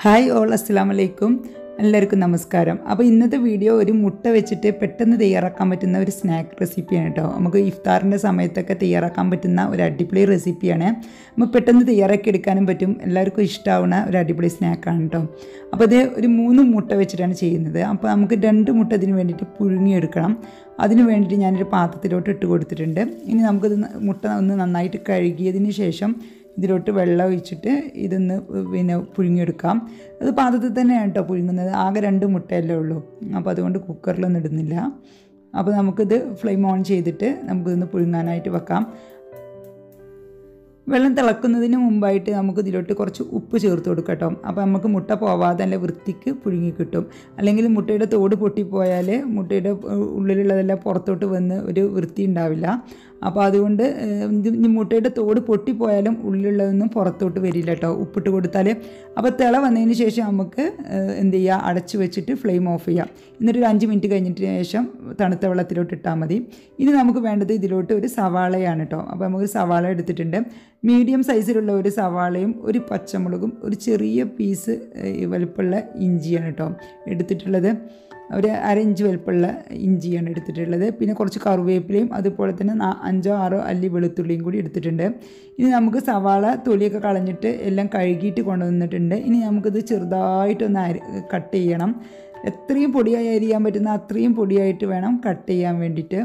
Hi all അസ്സലാമു അലൈക്കും എല്ലാവർക്കും നമസ്കാരം. അപ്പോൾ ഇന്നത്തെ വീഡിയോ ഒരു മുട്ട വെച്ചിട്ട് പെട്ടെന്ന് തയ്യാറാക്കാൻ പറ്റുന്ന ഒരു സ്നാക്ക് റെസിപ്പിയാണ് കേട്ടോ. നമുക്ക് ഇഫ്താറിൻ്റെ സമയത്തൊക്കെ തയ്യാറാക്കാൻ പറ്റുന്ന ഒരു അടിപൊളി റെസിപ്പിയാണ്. നമുക്ക് പെട്ടെന്ന് തയ്യാറാക്കി എടുക്കാനും പറ്റും, എല്ലാവർക്കും ഇഷ്ടമാവുന്ന ഒരു അടിപൊളി സ്നാക്കാണ് കേട്ടോ. അപ്പോൾ ഇത് ഒരു 3 മുട്ട വെച്ചിട്ടാണ് ചെയ്യുന്നത്. അപ്പോൾ നമുക്ക് 2 മുട്ട ഇതിന് വേണ്ടിയിട്ട് പുഴുങ്ങിയെടുക്കണം. അതിന് വേണ്ടിയിട്ട് ഞാനൊരു പാത്രത്തിലോട്ട് ഇട്ട് കൊടുത്തിട്ടുണ്ട്. ഇനി നമുക്കിത് മുട്ട ഒന്ന് നന്നായിട്ട് കഴുകിയതിന് ശേഷം ഇതിലോട്ട് വെള്ളം ഒഴിച്ചിട്ട് ഇതൊന്ന് പുഴുങ്ങിയെടുക്കാം. അത് പാത്രത്തിൽ തന്നെയാണ് കേട്ടോ പുഴുങ്ങുന്നത്. ആകെ 2 മുട്ടയല്ലേ ഉള്ളൂ, അപ്പോൾ അതുകൊണ്ട് കുക്കറിലൊന്നും ഇടുന്നില്ല. അപ്പോൾ നമുക്കിത് ഫ്ലെയിം ഓൺ ചെയ്തിട്ട് നമുക്കിതൊന്ന് പുഴുങ്ങാനായിട്ട് വെക്കാം. വെള്ളം തിളക്കുന്നതിന് മുമ്പായിട്ട് നമുക്ക് ഇതിലോട്ട് കുറച്ച് ഉപ്പ് ചേർത്ത് കൊടുക്കാം കേട്ടോ. അപ്പോൾ നമുക്ക് മുട്ട പോവാതെ നല്ല വൃത്തിക്ക് പുഴുങ്ങി കിട്ടും. അല്ലെങ്കിൽ മുട്ടയുടെ തോട് പൊട്ടിപ്പോയാൽ മുട്ടയുടെ ഉള്ളിലുള്ളതെല്ലാം പുറത്തോട്ട് വന്ന് ഒരു വൃത്തി ഉണ്ടാവില്ല. അപ്പോൾ അതുകൊണ്ട് മുട്ടയുടെ തോട് പൊട്ടിപ്പോയാലും ഉള്ളിലുള്ളതൊന്നും പുറത്തോട്ട് വരില്ല കേട്ടോ, ഉപ്പിട്ട് കൊടുത്താൽ. അപ്പോൾ തിള വന്നതിന് ശേഷം നമുക്ക് എന്ത് ചെയ്യുക, അടച്ചു വെച്ചിട്ട് ഫ്ലെയിം ഓഫ് ചെയ്യാം. എന്നിട്ട് ഒരു 5 മിനിറ്റ് കഴിഞ്ഞിട്ട് ശേഷം തണുത്ത വെള്ളത്തിലോട്ട് ഇട്ടാൽ മതി. ഇനി നമുക്ക് വേണ്ടത് ഇതിലോട്ട് ഒരു സവാളയാണ് കേട്ടോ. അപ്പോൾ നമുക്ക് സവാള എടുത്തിട്ടുണ്ട്. മീഡിയം സൈസിലുള്ള ഒരു സവാളയും ഒരു പച്ചമുളകും ഒരു ചെറിയ പീസ് വലുപ്പമുള്ള ഇഞ്ചിയാണ് കേട്ടോ എടുത്തിട്ടുള്ളത്. ഒരു 1/2 ഇഞ്ച് വലുപ്പമുള്ള ഇഞ്ചിയാണ് എടുത്തിട്ടുള്ളത്. പിന്നെ കുറച്ച് കറിവേപ്പിലയും അതുപോലെ തന്നെ 5-6 അല്ലി വെളുത്തുള്ളിയും കൂടി എടുത്തിട്ടുണ്ട്. ഇനി നമുക്ക് സവാള തൊലിയൊക്കെ കളഞ്ഞിട്ട് എല്ലാം കഴുകിയിട്ട് കൊണ്ടുവന്നിട്ടുണ്ട്. ഇനി നമുക്കിത് ചെറുതായിട്ടൊന്ന് കട്ട് ചെയ്യണം. എത്രയും പൊടിയായി അരിയാൻ പറ്റുന്ന അത്രയും പൊടിയായിട്ട് വേണം കട്ട് ചെയ്യാൻ വേണ്ടിയിട്ട്.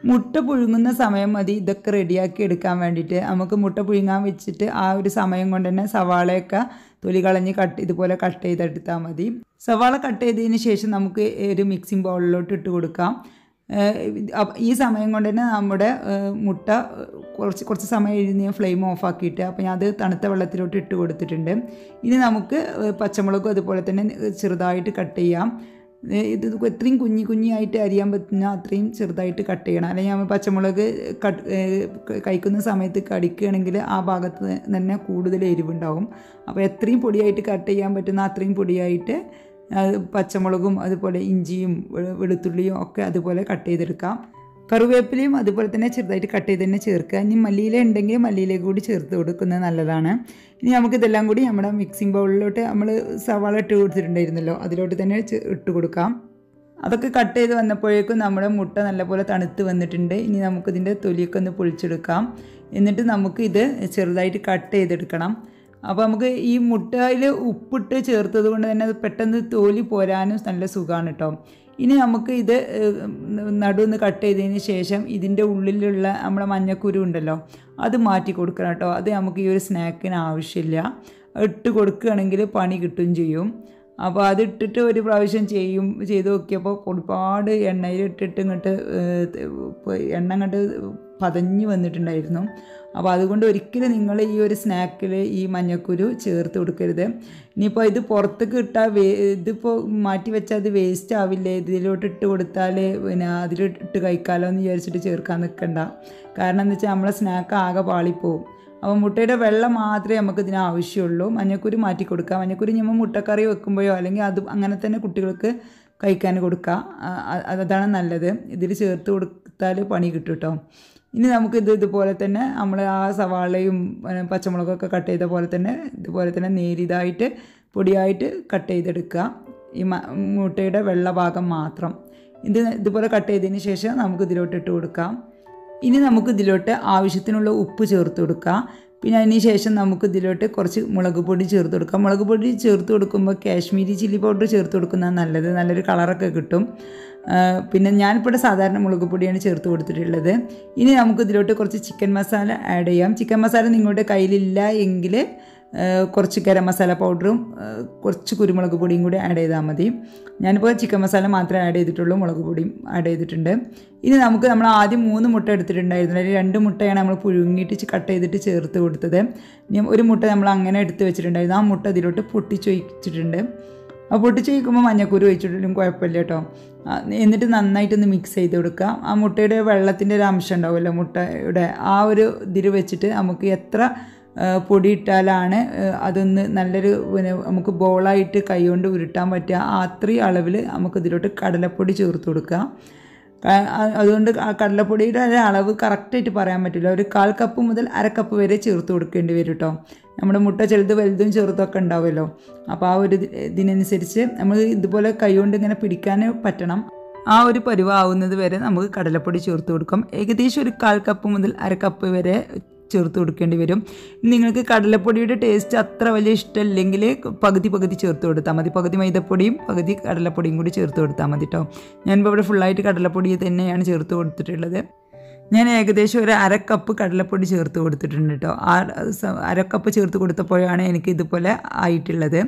മുട്ട പുഴുങ്ങുന്ന സമയം മതി ഇതൊക്കെ റെഡിയാക്കി എടുക്കാൻ വേണ്ടിയിട്ട്. നമുക്ക് മുട്ട പുഴുങ്ങാൻ വെച്ചിട്ട് ആ ഒരു സമയം കൊണ്ട് തന്നെ സവാളയൊക്കെ തൊലി കളഞ്ഞ് ഇതുപോലെ കട്ട് ചെയ്തെടുത്താൽ മതി. സവാള കട്ട് ചെയ്തതിന് ശേഷം നമുക്ക് ഒരു മിക്സിംഗ് ബൗളിലോട്ട് ഇട്ട് കൊടുക്കാം. ഈ സമയം കൊണ്ട് തന്നെ നമ്മുടെ മുട്ട കുറച്ച് സമയം ഇരുന്ന് ഫ്ലെയിം ഓഫാക്കിയിട്ട് അപ്പോൾ ഞാൻ അത് തണുത്ത വെള്ളത്തിലോട്ട് ഇട്ട് കൊടുത്തിട്ടുണ്ട്. ഇനി നമുക്ക് പച്ചമുളകും അതുപോലെ തന്നെ ചെറുതായിട്ട് കട്ട് ചെയ്യാം. ഇത് എത്രയും കുഞ്ഞായിട്ട് അരിയാൻ പറ്റുന്ന അത്രയും ചെറുതായിട്ട് കട്ട് ചെയ്യണം. അല്ലെങ്കിൽ നമ്മൾ പച്ചമുളക് കഴിക്കുന്ന സമയത്ത് കടിക്കുകയാണെങ്കിൽ ആ ഭാഗത്ത് തന്നെ കൂടുതൽ എരിവുണ്ടാവും. അപ്പോൾ എത്രയും പൊടിയായിട്ട് കട്ട് ചെയ്യാൻ പറ്റുന്ന അത്രയും പൊടിയായിട്ട് പച്ചമുളകും അതുപോലെ ഇഞ്ചിയും വെളുത്തുള്ളിയും ഒക്കെ അതുപോലെ കട്ട് ചെയ്തെടുക്കാം. കറിവേപ്പിലയും അതുപോലെ തന്നെ ചെറുതായിട്ട് കട്ട് ചെയ്ത് തന്നെ ചേർക്കുക. ഇനി മല്ലിയില ഉണ്ടെങ്കിൽ മല്ലിയില കൂടി ചേർത്ത് കൊടുക്കുന്നത് നല്ലതാണ്. ഇനി നമുക്കിതെല്ലാം കൂടി നമ്മുടെ മിക്സിംഗ് ബൗളിലോട്ട് നമ്മൾ സവാള ഇട്ട് കൊടുത്തിട്ടുണ്ടായിരുന്നല്ലോ, അതിലോട്ട് തന്നെ ഇട്ട് കൊടുക്കാം. അതൊക്കെ കട്ട് ചെയ്ത് വന്നപ്പോഴേക്കും നമ്മുടെ മുട്ട നല്ലപോലെ തണുത്ത് വന്നിട്ടുണ്ട്. ഇനി നമുക്കിതിൻ്റെ തൊലിയൊക്കെ ഒന്ന് പൊളിച്ചെടുക്കാം. എന്നിട്ട് നമുക്ക് ഇത് ചെറുതായിട്ട് കട്ട് ചെയ്തെടുക്കണം. അപ്പോൾ നമുക്ക് ഈ മുട്ടയിൽ ഉപ്പിട്ട് ചേർത്തത് കൊണ്ട് തന്നെ അത് പെട്ടെന്ന് തോലി പോരാനും നല്ല സുഖമാണ് കേട്ടോ. ഇനി നമുക്ക് ഇത് നടുവൊന്ന് കട്ട് ചെയ്തതിന് ശേഷം ഇതിൻ്റെ ഉള്ളിലുള്ള നമ്മുടെ മഞ്ഞക്കുരു ഉണ്ടല്ലോ അത് മാറ്റി കൊടുക്കണം കേട്ടോ. അത് നമുക്ക് ഈ ഒരു സ്നാക്കിന് ആവശ്യമില്ല. ഇട്ട് കൊടുക്കുകയാണെങ്കിൽ പണി കിട്ടുകയും ചെയ്യും. അപ്പോൾ അതിട്ടിട്ട് ഒരു പ്രാവശ്യം ചെയ്ത് നോക്കിയപ്പോൾ ഒരുപാട് എണ്ണയിലിട്ടിട്ട് എണ്ണ പതഞ്ഞ് വന്നിട്ടുണ്ടായിരുന്നു. അപ്പോൾ അതുകൊണ്ട് ഒരിക്കലും നിങ്ങൾ ഈ ഒരു സ്നാക്കിൽ ഈ മഞ്ഞക്കുരു ചേർത്ത് കൊടുക്കരുത്. ഇനിയിപ്പോൾ ഇത് പുറത്തേക്ക് ഇട്ടാൽ ഇതിപ്പോൾ മാറ്റി വെച്ചാൽ അത് വേസ്റ്റ് ആവില്ലേ, ഇതിലോട്ട് ഇട്ട് കൊടുത്താൽ പിന്നെ അതിലിട്ട് കഴിക്കാമല്ലോ എന്ന് വിചാരിച്ചിട്ട് ചേർക്കാൻ നിൽക്കണ്ട. കാരണം എന്താ വെച്ചാൽ നമ്മളെ സ്നാക്ക് ആകെ പാളിപ്പോവും. അപ്പോൾ മുട്ടയുടെ വെള്ളം മാത്രമേ നമുക്ക് ഇതിന് ആവശ്യമുള്ളൂ. മഞ്ഞക്കുരു മാറ്റി കൊടുക്കുക. മഞ്ഞക്കുരു നമ്മൾ മുട്ടക്കറി വെക്കുമ്പോഴോ അല്ലെങ്കിൽ അത് അങ്ങനെ തന്നെ കുട്ടികൾക്ക് കഴിക്കാൻ കൊടുക്കുക. അതാണ് നല്ലത്. ഇതിൽ ചേർത്ത് കൊടുത്താൽ പണി കിട്ടും കേട്ടോ. ഇനി നമുക്കിത് ഇതുപോലെ തന്നെ നമ്മൾ ആ സവാളയും പച്ചമുളകൊക്കെ കട്ട് ചെയ്ത പോലെ തന്നെ ഇതുപോലെ തന്നെ നേരിയതായിട്ട് പൊടിയായിട്ട് കട്ട് ചെയ്തെടുക്കുക. ഈ മുട്ടയുടെ വെള്ള ഭാഗം മാത്രം ഇതുപോലെ കട്ട് ചെയ്തതിന് ശേഷം നമുക്ക് ഇതിലോട്ട് ഇട്ട് കൊടുക്കാം. ഇനി നമുക്ക് ഇതിലോട്ട് ആവശ്യത്തിനുള്ള ഉപ്പ് ചേർത്ത് കൊടുക്കാം. പിന്നെ അതിന് ശേഷം നമുക്ക് ഇതിലോട്ട് കുറച്ച് മുളക് പൊടി ചേർത്ത് കൊടുക്കാം. മുളക് പൊടി ചേർത്ത് കൊടുക്കുമ്പോൾ കാശ്മീരി ചില്ലി പൗഡർ ചേർത്ത് കൊടുക്കുന്നതാണ് നല്ലത്, നല്ലൊരു കളറൊക്കെ കിട്ടും. പിന്നെ ഞാനിപ്പോൾ സാധാരണ മുളക് പൊടിയാണ് ചേർത്ത് കൊടുത്തിട്ടുള്ളത്. ഇനി നമുക്ക് ഇതിലോട്ട് കുറച്ച് ചിക്കൻ മസാല ആഡ് ചെയ്യാം. ചിക്കൻ മസാല നിങ്ങളുടെ കയ്യിലില്ല എങ്കിൽ കുറച്ച് ഗരം മസാല പൗഡറും കുറച്ച് കുരുമുളക് പൊടിയും കൂടി ആഡ് ചെയ്താൽ മതി. ഞാനിപ്പോൾ ചിക്കൻ മസാല മാത്രമേ ആഡ് ചെയ്തിട്ടുള്ളൂ, മുളക് പൊടിയും ആഡ് ചെയ്തിട്ടുണ്ട്. ഇനി നമ്മൾ ആദ്യം 3 മുട്ട എടുത്തിട്ടുണ്ടായിരുന്നു. അതിൽ 2 മുട്ടയാണ് നമ്മൾ പുഴുങ്ങിയിട്ട് കട്ട് ചെയ്തിട്ട് ചേർത്ത് കൊടുത്തത്. ഇനി ഒരു മുട്ട നമ്മൾ അങ്ങനെ എടുത്ത് വെച്ചിട്ടുണ്ടായിരുന്നു. ആ മുട്ട ഇതിലോട്ട് പൊട്ടിച്ചൊഴിച്ചിട്ടുണ്ട്. ആ പൊട്ടിച്ചൊഴിക്കുമ്പോൾ മഞ്ഞക്കുരു ഒഴിച്ചിട്ടും കുഴപ്പമില്ല കേട്ടോ. എന്നിട്ട് നന്നായിട്ടൊന്ന് മിക്സ് ചെയ്ത് കൊടുക്കുക. ആ മുട്ടയുടെ വെള്ളത്തിൻ്റെ ഒരു അംശം ഉണ്ടാവുമല്ലോ മുട്ടയുടെ, ആ ഒരു ഇതിൽ വെച്ചിട്ട് നമുക്ക് എത്ര പൊടിയിട്ടാലാണ് അതൊന്ന് നല്ലൊരു നമുക്ക് ബോളായിട്ട് കൈകൊണ്ട് ഉരുട്ടാൻ പറ്റുക അത്രയും അളവിൽ നമുക്കിതിലോട്ട് കടലപ്പൊടി ചേർത്ത് കൊടുക്കുക. അതുകൊണ്ട് കടലപ്പൊടിയുടെ അളവ് കറക്റ്റായിട്ട് പറയാൻ പറ്റില്ല. ഒരു 1/4 കപ്പ് മുതൽ 1/2 കപ്പ് വരെ ചേർത്ത് കൊടുക്കേണ്ടി വരും കേട്ടോ. നമ്മുടെ മുട്ട ചെറുത് വലുതും ചെറുതൊക്കെ ഉണ്ടാവുമല്ലോ. അപ്പോൾ ആ ഒരു ഇതിനനുസരിച്ച് നമ്മൾ ഇതുപോലെ കൈകൊണ്ട് ഇങ്ങനെ പിടിക്കാൻ പറ്റണം. ആ ഒരു പരുവാവുന്നത് വരെ നമുക്ക് കടലപ്പൊടി ചേർത്ത് കൊടുക്കാം. ഏകദേശം ഒരു 1/4 കപ്പ് മുതൽ 1/2 കപ്പ് വരെ ചേർത്ത് കൊടുക്കേണ്ടി വരും. നിങ്ങൾക്ക് കടലപ്പൊടിയുടെ ടേസ്റ്റ് അത്ര വലിയ ഇഷ്ടമില്ലെങ്കിൽ പകുതി ചേർത്ത് കൊടുത്താൽ മതി. പകുതി മൈദപ്പൊടിയും പകുതി കടലപ്പൊടിയും കൂടി ചേർത്ത് കൊടുത്താൽ മതി കേട്ടോ. ഞാനിപ്പോൾ ഇവിടെ ഫുള്ളായിട്ട് കടലപ്പൊടി തന്നെയാണ് ചേർത്ത് കൊടുത്തിട്ടുള്ളത്. ഞാൻ ഏകദേശം ഒരു 1/2 കപ്പ് കടലപ്പൊടി ചേർത്ത് കൊടുത്തിട്ടുണ്ട് കേട്ടോ. 1/2 കപ്പ് ചേർത്ത് കൊടുത്തപ്പോഴാണ് എനിക്ക് ഇതുപോലെ ആയിട്ടുള്ളത്.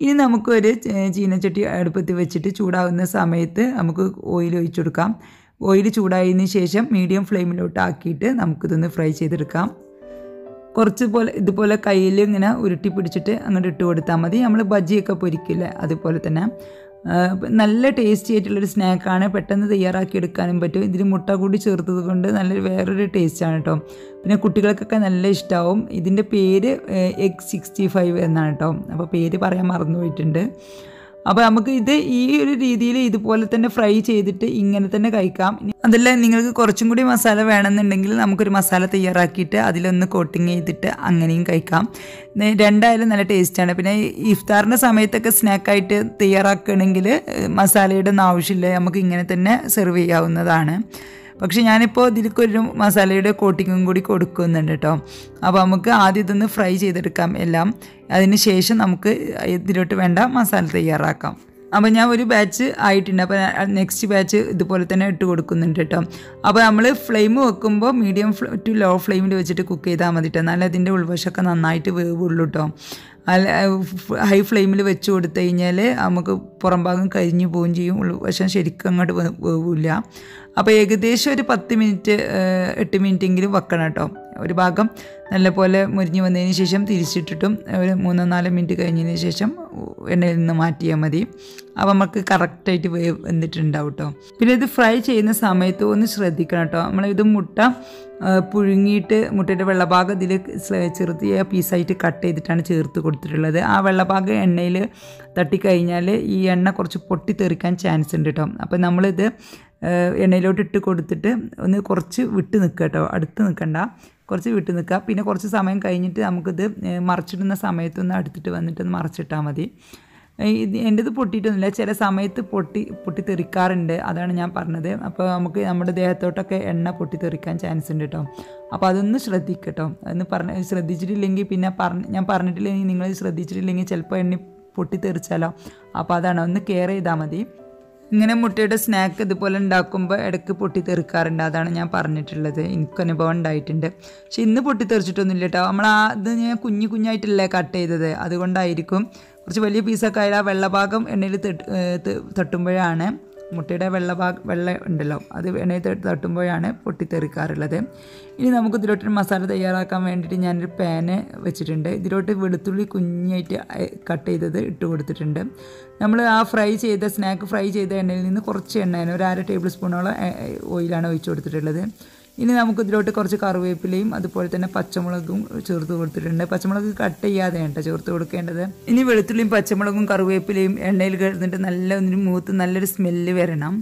ഇനി നമുക്കൊരു ചീനച്ചട്ടി അടുപ്പത്ത് വെച്ചിട്ട് ചൂടാവുന്ന സമയത്ത് നമുക്ക് ഓയിൽ ഒഴിച്ചു കൊടുക്കാം. ഓയിൽ ചൂടായതിന് ശേഷം മീഡിയം ഫ്ലെയിമിലോട്ട് ആക്കിയിട്ട് നമുക്കിതൊന്ന് ഫ്രൈ ചെയ്തെടുക്കാം. കുറച്ച് ഇതുപോലെ കയ്യിൽ ഇങ്ങനെ ഉരുട്ടി പിടിച്ചിട്ട് അങ്ങോട്ട് ഇട്ട് കൊടുത്താൽ മതി. നമ്മൾ ബജിയൊക്കെ പൊരിക്കില്ലേ അതുപോലെ തന്നെ നല്ല ടേസ്റ്റി ആയിട്ടുള്ളൊരു സ്നാക്കാണ്. പെട്ടെന്ന് തയ്യാറാക്കി എടുക്കാനും പറ്റും. ഇതിൽ മുട്ട കൂടി ചേർത്തത് കൊണ്ട് നല്ലൊരു വേറൊരു ടേസ്റ്റാണ് കേട്ടോ. പിന്നെ കുട്ടികൾക്കൊക്കെ നല്ല ഇഷ്ടമാവും. ഇതിൻ്റെ പേര് എഗ് 65 എന്നാണ് കേട്ടോ. അപ്പോൾ പേര് പറയാൻ മറന്നുപോയിട്ടുണ്ട്. അപ്പോൾ നമുക്ക് ഇത് ഈ ഒരു രീതിയിൽ ഇതുപോലെ തന്നെ ഫ്രൈ ചെയ്തിട്ട് ഇങ്ങനെ തന്നെ കഴിക്കാം. അതല്ല നിങ്ങൾക്ക് കുറച്ചും കൂടി മസാല വേണമെന്നുണ്ടെങ്കിൽ നമുക്കൊരു മസാല തയ്യാറാക്കിയിട്ട് അതിലൊന്ന് കോട്ടിങ് ചെയ്തിട്ട് അങ്ങനെയും കഴിക്കാം. രണ്ടായാലും നല്ല ടേസ്റ്റാണ്. പിന്നെ ഇഫ്താറിൻ്റെ സമയത്തൊക്കെ സ്നാക്കായിട്ട് തയ്യാറാക്കുകയാണെങ്കിൽ മസാലയുടെ ഒന്നും ആവശ്യമില്ല, നമുക്ക് ഇങ്ങനെ തന്നെ സെർവ് ചെയ്യാവുന്നതാണ്. പക്ഷേ ഞാനിപ്പോൾ ഇതിലേക്കൊരു മസാലയുടെ കോട്ടിങ്ങും കൂടി കൊടുക്കുന്നുണ്ട് കേട്ടോ. അപ്പോൾ നമുക്ക് ആദ്യം ഇതൊന്ന് ഫ്രൈ ചെയ്തെടുക്കാം എല്ലാം. അതിന് ശേഷം നമുക്ക് ഇതിലോട്ട് വേണ്ട മസാല തയ്യാറാക്കാം. അപ്പോൾ ഞാൻ ഒരു ബാച്ച് ആയിട്ടുണ്ട്. അപ്പോൾ നെക്സ്റ്റ് ബാച്ച് ഇതുപോലെ തന്നെ ഇട്ട് കൊടുക്കുന്നുണ്ട് കേട്ടോ. അപ്പോൾ നമ്മൾ ഫ്ലെയിം വെക്കുമ്പോൾ മീഡിയം ടു ലോ ഫ്ലെയിമിൽ വെച്ചിട്ട് കുക്ക് ചെയ്താൽ മതി കേട്ടോ. എന്നാലും അതിൻ്റെ ഉൾവശമൊക്കെ നന്നായിട്ട് വേവുള്ളൂ കേട്ടോ. ഹൈ ഫ്ലെയിമിൽ വെച്ച് കൊടുത്തു കഴിഞ്ഞാൽ നമുക്ക് പുറം ഭാഗം കരിഞ്ഞു പോവുകയും ചെയ്യും, ഉൾവശം ശരിക്കും അങ്ങോട്ട് വേവില്ല. അപ്പോൾ ഏകദേശം ഒരു 10 മിനിറ്റ് 8 മിനിറ്റെങ്കിലും വെക്കണം കേട്ടോ. ഒരു ഭാഗം നല്ലപോലെ മുരിഞ്ഞ് വന്നതിന് ശേഷം തിരിച്ചിട്ടിട്ടും ഒരു 3-4 മിനിറ്റ് കഴിഞ്ഞതിന് ശേഷം എണ്ണയിൽ നിന്ന് മാറ്റിയാൽ മതി. അപ്പോൾ നമുക്ക് കറക്റ്റായിട്ട് വെന്തിട്ടുണ്ടാവും കേട്ടോ. പിന്നെ ഇത് ഫ്രൈ ചെയ്യുന്ന സമയത്ത് ഒന്ന് ശ്രദ്ധിക്കണം കേട്ടോ. നമ്മളിത് മുട്ട പുഴുങ്ങിയിട്ട് മുട്ടയുടെ വെള്ളഭാഗം ഇതിൽ ചെറുതിയ പീസായിട്ട് കട്ട് ചെയ്തിട്ടാണ് ചേർത്ത് കൊടുത്തിട്ടുള്ളത്. ആ വെള്ളഭാഗം എണ്ണയിൽ തട്ടിക്കഴിഞ്ഞാൽ ഈ എണ്ണ കുറച്ച് പൊട്ടിത്തെറിക്കാൻ ചാൻസ് ഉണ്ട് കേട്ടോ. അപ്പോൾ നമ്മളിത് എണ്ണയിലോട്ട് ഇട്ട് കൊടുത്തിട്ട് ഒന്ന് കുറച്ച് വിട്ട് നിൽക്കുക കേട്ടോ. അടുത്ത് നിൽക്കണ്ട, കുറച്ച് വിട്ട് നിൽക്കുക. പിന്നെ കുറച്ച് സമയം കഴിഞ്ഞിട്ട് നമുക്കിത് മറിച്ചിടുന്ന സമയത്തൊന്ന് അടുത്തിട്ട് വന്നിട്ടൊന്ന് മറിച്ചിട്ടാൽ മതി. എൻ്റെത് പൊട്ടിയിട്ടൊന്നുമില്ല, ചില സമയത്ത് പൊട്ടിത്തെറിക്കാറുണ്ട്, അതാണ് ഞാൻ പറഞ്ഞത്. അപ്പോൾ നമുക്ക് നമ്മുടെ ദേഹത്തോട്ടൊക്കെ എണ്ണ പൊട്ടിത്തെറിക്കാൻ ചാൻസ് ഉണ്ട് കേട്ടോ. അപ്പോൾ അതൊന്ന് ശ്രദ്ധിക്കട്ടോ. അതൊന്ന് ശ്രദ്ധിച്ചിട്ടില്ലെങ്കിൽ പിന്നെ ഞാൻ പറഞ്ഞിട്ടില്ലെങ്കിൽ നിങ്ങൾ ശ്രദ്ധിച്ചിട്ടില്ലെങ്കിൽ ചിലപ്പോൾ എണ്ണ പൊട്ടിത്തെറിച്ചാലോ. അപ്പോൾ അതാണ്, ഒന്ന് കെയർ ചെയ്താൽ മതി. ഇങ്ങനെ മുട്ടയുടെ സ്നാക്ക് ഇതുപോലെ ഉണ്ടാക്കുമ്പോൾ ഇടയ്ക്ക് പൊട്ടിത്തെറിക്കാറുണ്ട്, അതാണ് ഞാൻ പറഞ്ഞിട്ടുള്ളത്. എനിക്ക് അനുഭവം ഉണ്ടായിട്ടുണ്ട്. പക്ഷെ ഇന്ന് പൊട്ടിത്തെറിച്ചിട്ടൊന്നുമില്ല കേട്ടോ. ഇത് ഞാൻ കുഞ്ഞായിട്ടല്ലേ കട്ട് ചെയ്തത്, അതുകൊണ്ടായിരിക്കും. കുറച്ച് വലിയ പീസൊക്കെ ആയാൽ ആ വെള്ളഭാഗം എണ്ണയിൽ തട്ടുമ്പോഴാണ് മുട്ടയുടെ വെള്ള ഉണ്ടല്ലോ, അത് എണ്ണയിൽ തട്ടുമ്പോഴാണ് പൊട്ടിത്തെറിക്കാറുള്ളത്. ഇനി നമുക്ക് ഇതിലോട്ടൊരു മസാല തയ്യാറാക്കാൻ വേണ്ടിയിട്ട് ഞാനൊരു പാന് വെച്ചിട്ടുണ്ട്. ഇതിലോട്ട് വെളുത്തുള്ളി കുഞ്ഞായിട്ട് കട്ട് ചെയ്തത് ഇട്ട് കൊടുത്തിട്ടുണ്ട്. നമ്മൾ ആ സ്നാക്ക് ഫ്രൈ ചെയ്ത എണ്ണയിൽ നിന്ന് കുറച്ച് എണ്ണയാണ്, ഒരു 1/2 ടേബിൾ സ്പൂണോളം ഓയിലാണ് ഒഴിച്ച് കൊടുത്തിട്ടുള്ളത്. ഇനി നമുക്ക് ഇതിലോട്ട് കുറച്ച് കറിവേപ്പിലയും അതുപോലെ തന്നെ പച്ചമുളകും ചേർത്ത് കൊടുത്തിട്ടുണ്ട്. പച്ചമുളക് കട്ട് ചെയ്യാതെ കേട്ടോ ചേർത്ത് കൊടുക്കേണ്ടത്. ഇനി വെളുത്തുള്ളിയും പച്ചമുളകും കറിവേപ്പിലയും എണ്ണയിൽ കിടന്നിട്ട് മൂത്ത് നല്ലൊരു സ്മെല്ല് വരണം.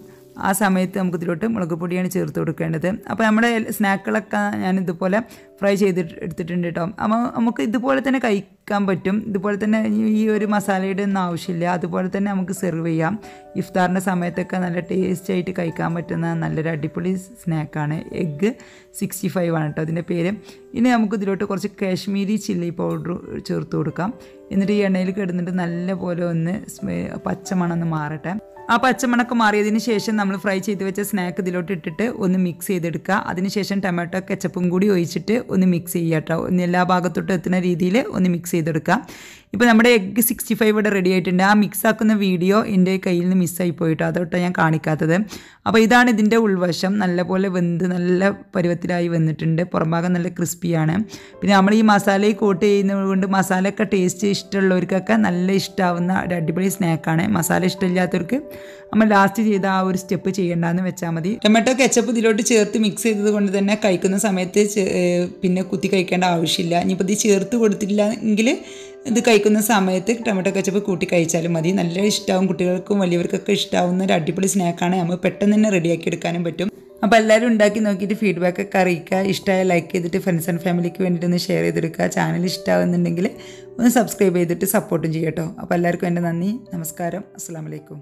ആ സമയത്ത് നമുക്ക് ഇതിലോട്ട് മുളക് പൊടിയാണ് ചേർത്ത് കൊടുക്കേണ്ടത്. അപ്പോൾ നമ്മുടെ സ്നാക്കുകളൊക്കെ ഞാൻ ഇതുപോലെ ഫ്രൈ എടുത്തിട്ടുണ്ട് കേട്ടോ. അപ്പോൾ നമുക്ക് ഇതുപോലെ തന്നെ കഴിക്കാൻ പറ്റും. ഇതുപോലെ തന്നെ ഈ ഒരു മസാലയുടെ ഒന്നും ആവശ്യമില്ല, അതുപോലെ തന്നെ നമുക്ക് സെർവ് ചെയ്യാം. ഇഫ്താറിൻ്റെ സമയത്തൊക്കെ നല്ല ടേസ്റ്റ് ആയിട്ട് കഴിക്കാൻ പറ്റുന്ന നല്ലൊരു അടിപൊളി സ്നാക്കാണ്. എഗ് 65 ആണ് കേട്ടോ അതിൻ്റെ പേര്. ഇനി നമുക്ക് ഇതിലോട്ട് കുറച്ച് കാശ്മീരി ചില്ലി പൗഡർ ചേർത്ത് കൊടുക്കാം. എന്നിട്ട് ഈ എണ്ണയിൽ കിടന്നിട്ട് നല്ലപോലെ ഒന്ന് പച്ചമണം ഒന്ന് മാറട്ടെ. ആ പച്ചമണക്ക് മാറിയതിന് ശേഷം നമ്മൾ ഫ്രൈ ചെയ്ത് വെച്ച സ്നാക്ക് ഇതിലോട്ട് ഇട്ടിട്ട് ഒന്ന് മിക്സ് ചെയ്തെടുക്കുക. അതിനുശേഷം ടൊമാറ്റോ കെച്ചപ്പും കൂടി ഒഴിച്ചിട്ട് ഒന്ന് മിക്സ് ചെയ്യുക കേട്ടോ. ഒന്ന് എല്ലാ ഭാഗത്തോട്ടും എത്തുന്ന രീതിയിൽ ഒന്ന് മിക്സ് ചെയ്തെടുക്കുക. ഇപ്പോൾ നമ്മുടെ എഗ് 65 ഇവിടെ റെഡി ആയിട്ടുണ്ട്. ആ മിക്സ് ആക്കുന്ന വീഡിയോ എൻ്റെ കയ്യിൽ നിന്ന് മിസ്സായി പോയിട്ടോ, അതോട്ടാണ് ഞാൻ കാണിക്കാത്തത്. അപ്പോൾ ഇതാണ് ഇതിൻ്റെ ഉൾവശം. നല്ലപോലെ വെന്ത് നല്ല പരുവത്തിലായി വന്നിട്ടുണ്ട്. പുറംഭാഗം നല്ല ക്രിസ്പിയാണ്. പിന്നെ നമ്മൾ ഈ മസാലയിൽ കോട്ട് ചെയ്യുന്നത് കൊണ്ട് മസാലയൊക്കെ ടേസ്റ്റ് ഇഷ്ടമുള്ളവർക്കൊക്കെ നല്ല ഇഷ്ടമാവുന്ന ഒരു അടിപൊളി സ്നാക്കാണ്. മസാല ഇഷ്ടമില്ലാത്തവർക്ക് നമ്മൾ ലാസ്റ്റ് ചെയ്ത ആ ഒരു സ്റ്റെപ്പ് ചെയ്യേണ്ടതെന്ന് വെച്ചാൽ മതി. ടൊമാറ്റോ കെച്ചപ്പ് ഇതിലോട്ട് ചേർത്ത് മിക്സ് ചെയ്തത് കൊണ്ട് തന്നെ കഴിക്കുന്ന സമയത്ത് പിന്നെ കുത്തി കഴിക്കേണ്ട ആവശ്യമില്ല. ഇനിയിപ്പോൾ ഇത് ചേർത്ത് കൊടുത്തില്ല എങ്കിൽ ഇത് കഴിക്കുന്ന സമയത്ത് ടൊമാറ്റോ കെച്ചപ്പ് കൂട്ടി കഴിച്ചാലും മതി. നല്ല ഇഷ്ടമാവും, കുട്ടികൾക്കും വലിയവർക്കൊക്കെ ഇഷ്ടമാവുന്ന ഒരു അടിപൊളി സ്നാക്കാണ്. നമുക്ക് പെട്ടെന്ന് തന്നെ റെഡിയാക്കി എടുക്കാനും പറ്റും. അപ്പോൾ എല്ലാവരും ഉണ്ടാക്കി നോക്കിയിട്ട് ഫീഡ്ബാക്കൊക്കെ അറിയിക്കുക. ഇഷ്ടമായ ലൈക്ക് ചെയ്തിട്ട് ഫ്രണ്ട്സ് ആൻഡ് ഫാമിലിക്ക് വേണ്ടിയിട്ടൊന്ന് ഷെയർ ചെയ്തെടുക്കുക. ചാനൽ ഇഷ്ടമാകുന്നുണ്ടെങ്കിൽ ഒന്ന് സബ്സ്ക്രൈബ് ചെയ്തിട്ട് സപ്പോർട്ടും ചെയ്യട്ടോ. അപ്പോൾ എല്ലാവർക്കും എൻ്റെ നന്ദി, നമസ്കാരം, അസ്സലാമു അലൈക്കും.